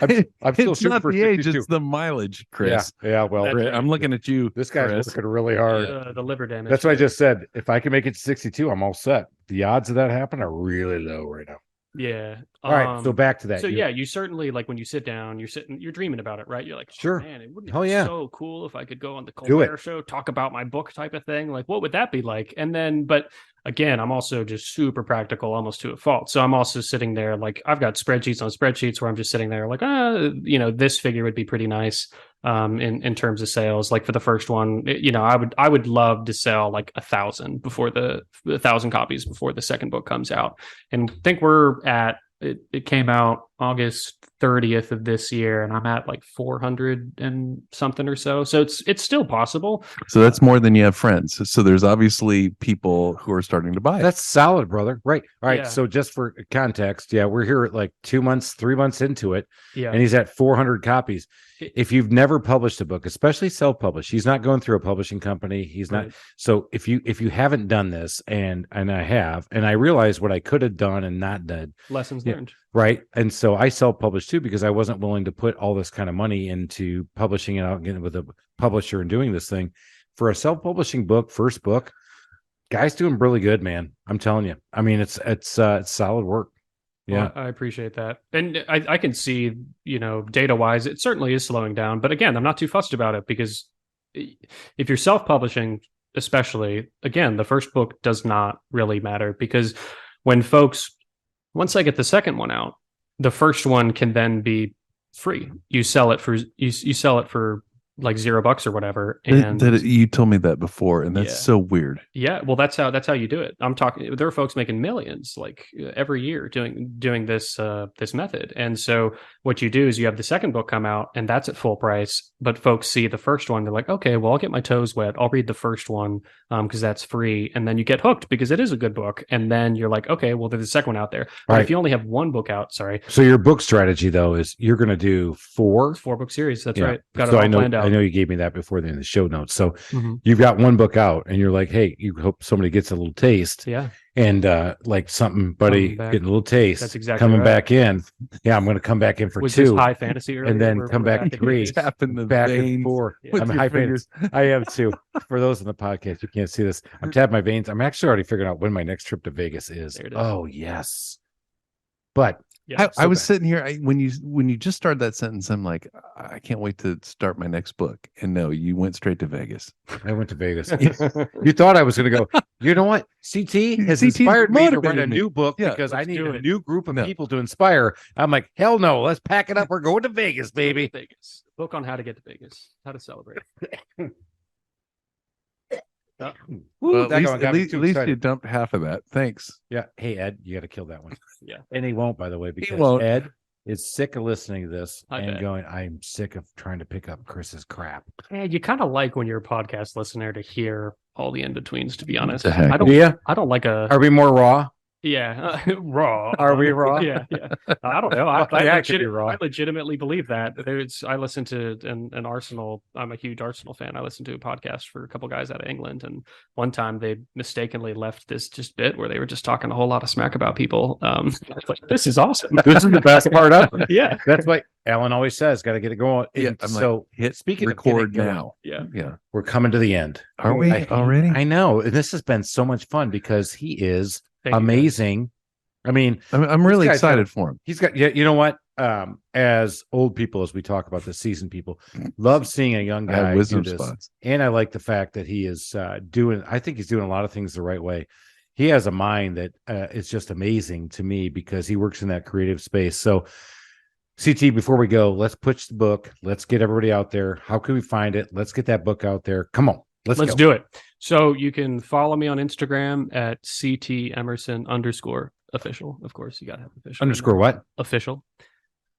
think I'm still it's shooting not for the age, 62. it's the mileage, Chris. Yeah. Well, That's Chris, I'm looking at you. this guy's Chris. working really hard. The liver damage. That's what I just said. If I can make it to 62, I'm all set. The odds of that happen are really low right now. Yeah. All right. So back to that. So yeah, you certainly, like, when you sit down, you're dreaming about it, right? You're like, Sure. man, it wouldn't Oh, be yeah. so cool if I could go on the Do it. Colbert show, talk about my book type of thing. Like, what would that be like? And then, but again, I'm also just super practical, almost to a fault. So I'm also sitting there, like, I've got spreadsheets on spreadsheets where I'm just sitting there like, this figure would be pretty nice in terms of sales. Like for the first one, I would love to sell like 1,000 before the 1,000 copies before the second book comes out. And I think we're at, it came out August 30th of this year, and I'm at like 400 and something or so. So it's still possible. So that's more than you have friends. So there's obviously people who are starting to buy it. That's solid, brother. Right. All right. Yeah. So just for context, we're here at like 2 months, 3 months into it, Yeah. and he's at 400 copies. If you've never published a book, especially self-published, he's not going through a publishing company. He's not. Right. So if you haven't done this, and I have, and I realized what I could have done and not done. Lessons Yeah. learned. Right. And so I self-published too, because I wasn't willing to put all this kind of money into publishing it out and getting with a publisher and doing this thing. For a self-publishing book, first book, guy's doing really good, man. I'm telling you. I mean, it's solid work. Yeah. Well, I appreciate that. And I can see, data wise, it certainly is slowing down. But again, I'm not too fussed about it, because if you're self-publishing, especially, again, the first book does not really matter, because once I get the second one out, the first one can then be free. You sell it for like $0 or whatever. And You told me that before, and that's Yeah. so weird. yeah, well, that's how you do it. I'm talking. There are folks making millions like every year doing this method. And so what you do is you have the second book come out, and that's at full price. But folks see the first one, they're like, okay, well, I'll get my toes wet. I'll read the first one because that's free, and then you get hooked because it is a good book. And then you're like, okay, well, there's a second one out there. But Right. if you only have one book out, So your book strategy though is you're going to do 4 4-book series. That's Yeah. right. Got So it all planned out. I know you gave me that before in the show notes. So Mhm. you've got one book out, and you're like, hey, you hope somebody gets a little taste, Yeah, and like something, buddy, Coming back. getting a little taste. That's exactly coming right. back in. Yeah, I'm going to come back in for was this 2, high fantasy earlier? and then We're come back in the 3. days. Tapping the back and veins 4. Yeah. with I'm your high fingers. I am too. For those in the podcast, you can't see this. I'm tapping my veins. I'm actually already figuring out when my next trip to Vegas is. There it is. Oh yes, but Yeah. I was bad. sitting here when you just started that sentence. I'm like, I can't wait to start my next book. And no, you went straight to Vegas. I went to Vegas. You thought I was going to go. You know what? CT has CT inspired me to write a motivated me. new book Yeah, because I let's need do a it. new group of No. people to inspire. I'm like, hell no. Let's pack it up. We're going to Vegas, baby. Vegas. Book on how to get to Vegas, how to celebrate. Well, that at one got me least too you excited. dumped half of that. Thanks. Yeah. Hey, Ed, you got to kill that one. Yeah. And he won't, by the way, because won't. Ed is sick of listening to this I and bet. going, I'm sick of trying to pick up Chris's crap. And you kind of like when you're a podcast listener to hear all the in-betweens, to be honest. the heck? I don't Yeah. I don't like a Are we more raw? raw. Are we raw? Yeah, yeah. I don't know. I Yeah, it could be raw. I legitimately believe that. I listen to an Arsenal. I'm a huge Arsenal fan. I listened to a podcast for a couple guys out of England, and one time they mistakenly left this just bit where they were just talking a whole lot of smack about people. I was like, this is awesome. This is the best part of it. Yeah, That's what Alan always says. Got to get it going. Yeah, And I'm like, so hit speaking record of getting going, now. yeah. Yeah. we're coming to the end. Are we already? I know. And this has been so much fun because he is Thank you, guys. amazing. I mean, I'm really guy's excited for him. he's got, you know what? As old people, as we talk about the seasoned people, love seeing a young I have guy do wisdom this. spots. And I like the fact that he is I think he's doing a lot of things the right way. He has a mind that is just amazing to me because he works in that creative space. So CT, before we go, let's push the book. Let's get everybody out there. How can we find it? Let's get that book out there. Come on. Let's go. do it. So you can follow me on Instagram at CT_Emerson_official. Of course, you got to have official. Underscore what? Official.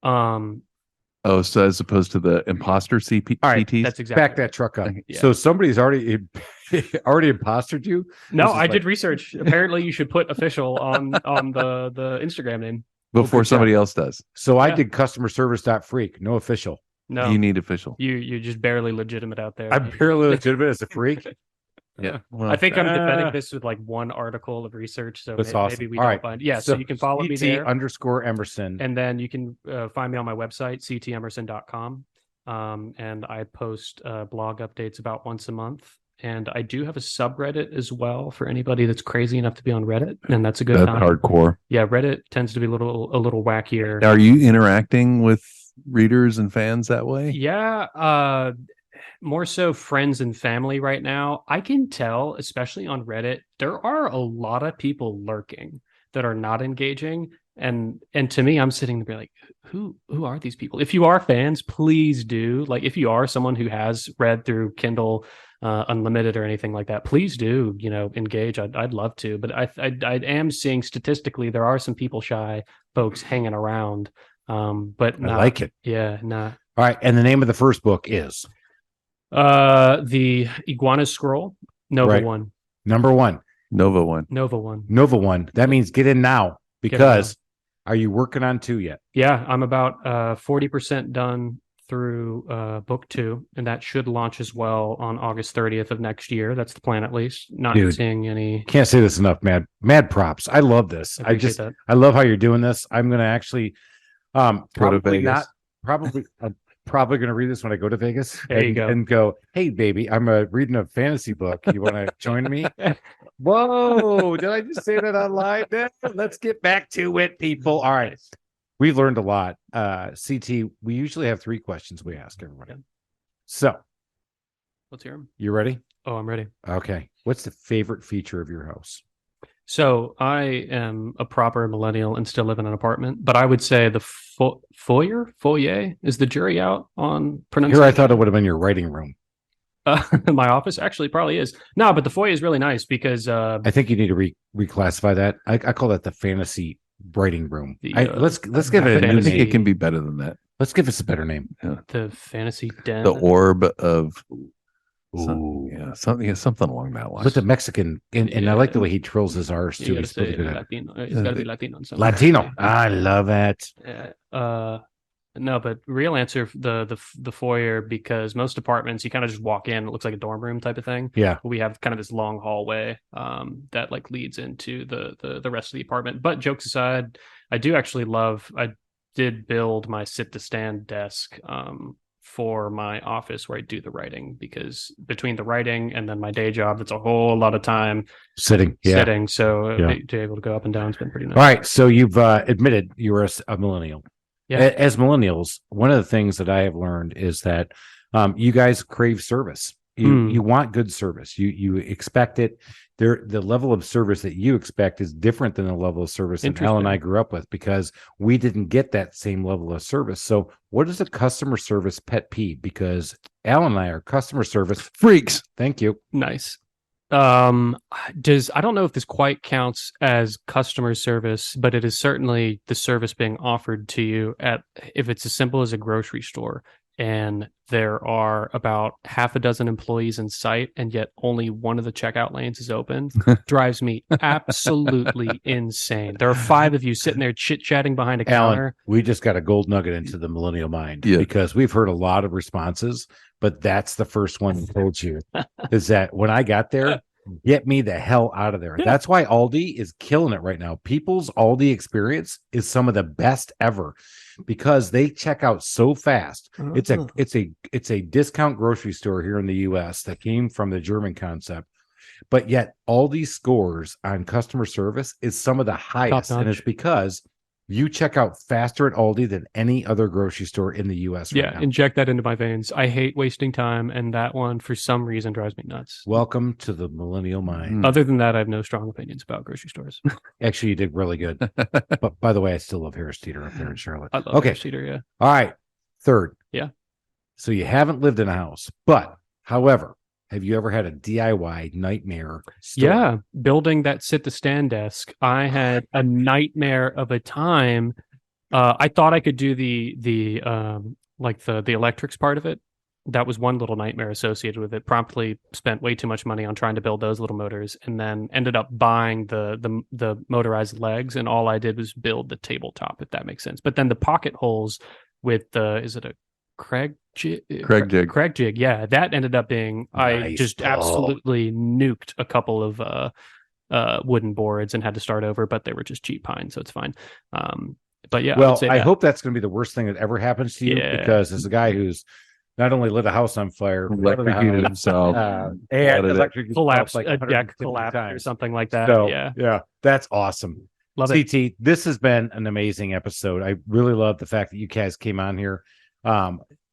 Oh, so as opposed to the imposter CP, All right, CTs? That's exactly Back right. that truck up. Yeah. So somebody's already impostered you? No, This is I did like- research. Apparently, you should put official on the Instagram name. Before somebody else does. So I Yeah. did customerservice.freak. No official. No, You need official. you're just barely legitimate out there. I'm barely legitimate as a freak. Yeah. Well, I think I'm defending this with like one article of research, so That's maybe awesome. we All don't right. find. Yeah, so you can follow me CT there, _Emerson. and then you can find me on my website ctemerson.com, and I post blog updates about once a month. And I do have a subreddit as well for anybody that's crazy enough to be on Reddit, and that's a good that's time. hardcore. Yeah, Reddit tends to be a little wackier. Are you interacting with readers and fans that way? Yeah, more so friends and family right now. I can tell, especially on Reddit, there are a lot of people lurking that are not engaging. And to me, I'm sitting there like, who are these people? If you are fans, please do. Like, if you are someone who has read through Kindle Unlimited or anything like that, please do, engage. I'd love to. But I am seeing statistically there are some people shy folks hanging around. But I like it. Yeah, nah. All right. And the name of the first book is The Iguana Scroll, Nova Right. One. number one, Nova one. Nova One. Nova one. That means get in now because are you working on 2 yet? Yeah, I'm about 40% done through book 2, and that should launch as well on August 30th of next year. That's the plan, at least. Not Dude. seeing any. Can't say this enough, man. Mad props. I love this. I appreciate that. love how you're doing this. I'm going to actually, Go to probably Vegas. not, probably, I'm probably going to read this when I go to Vegas. There you go. And go, hey, baby, I'm reading a fantasy book. You want to join me? Whoa, did I just say that online? Let's get back to it, people. All right. We've learned a lot. CT, we usually have 3 questions we ask everybody. Yeah. So, Let's hear them. you ready? Oh, I'm ready. Okay. What's the favorite feature of your house? So I am a proper millennial and still live in an apartment, but I would say the foyer is the jury out on pronunciation. Here, I thought it would have been your writing room. My office actually probably is. No, but the foyer is really nice because I think you need to reclassify that. I call that the fantasy writing room. The, Let's give it a I new think name. it can be better than that. Let's give us a better name. the fantasy den. The orb of Ooh. something along that line. With the Mexican, and I like the way he twirls his R's You too. gotta He's really say good at it. Latino. It's got to be Latino. in some way. Latino. I love it. No, but real answer, the foyer, because most apartments you kind of just walk in, it looks like a dorm room type of thing. Yeah. We have kind of this long hallway that like leads into the rest of the apartment. But jokes aside, I did build my sit to stand desk for my office where I do the writing, because between the writing and then my day job, that's a whole lot of time Sitting. Yeah. sitting. So Yeah. to be able to go up and down has been pretty nice. All right. So you've admitted you were a millennial. Yeah. As millennials, one of the things that I have learned is that you guys crave service. You want good service. You expect it. The level of service that you expect is different than the level of service that Al and I grew up with, because we didn't get that same level of service. So what is a customer service pet peeve? Because Al and I are customer service freaks. Thank you. Nice. I don't know if this quite counts as customer service, but it is certainly the service being offered to you if it's as simple as a grocery store and there are about half a dozen employees in sight and yet only one of the checkout lanes is open, drives me absolutely insane. There are 5 of you sitting there chit-chatting behind a counter. Alan, we just got a gold nugget into the millennial mind, Yeah. because we've heard a lot of responses, but that's the first one I told you is that when I got there, get me the hell out of there. Yeah. That's why Aldi is killing it right now. People's Aldi experience is some of the best ever because they check out so fast. It's a discount grocery store here in the US that came from the German concept. But yet Aldi scores on customer service is some of the highest. And Top-notch. it's because You check out faster at Aldi than any other grocery store in the U.S. right now. Inject that into my veins. I hate wasting time, and that one, for some reason, drives me nuts. Welcome to the millennial mind. Other than that, I have no strong opinions about grocery stores. Actually, you did really good. But by the way, I still love Harris Teeter up there in Charlotte. I love Harris Teeter, yeah. All right. Third. Yeah. So you haven't lived in a house, but however, have you ever had a DIY nightmare story? Yeah, building that sit-to-stand desk. I had a nightmare of a time. I thought I could do the electrics part of it. That was one little nightmare associated with it. Promptly spent way too much money on trying to build those little motors, and then ended up buying the motorized legs. And all I did was build the tabletop, if that makes sense. But then the pocket holes with is it a Craig jig? Yeah, that ended up being I just absolutely nuked a couple of wooden boards and had to start over, but they were just cheap pine, so it's fine. But yeah, well, I hope that's going to be the worst thing that ever happens to you, because as a guy who's not only lit a house on fire, electrocuted himself, and electrocuted collapsed, like a deck collapsed times. or something like that. So, yeah, that's awesome. Love it. CT, this has been an amazing episode. I really love the fact that you guys came on here.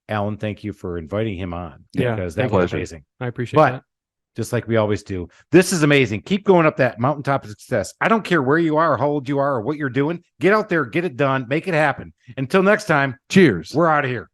Alan, thank you for inviting him on. Yeah, because that was amazing. I appreciate but, that. Just like we always do, this is amazing. Keep going up that mountaintop of success. I don't care where you are, or how old you are, or what you're doing. Get out there, get it done, make it happen. Until next time, cheers. We're out of here.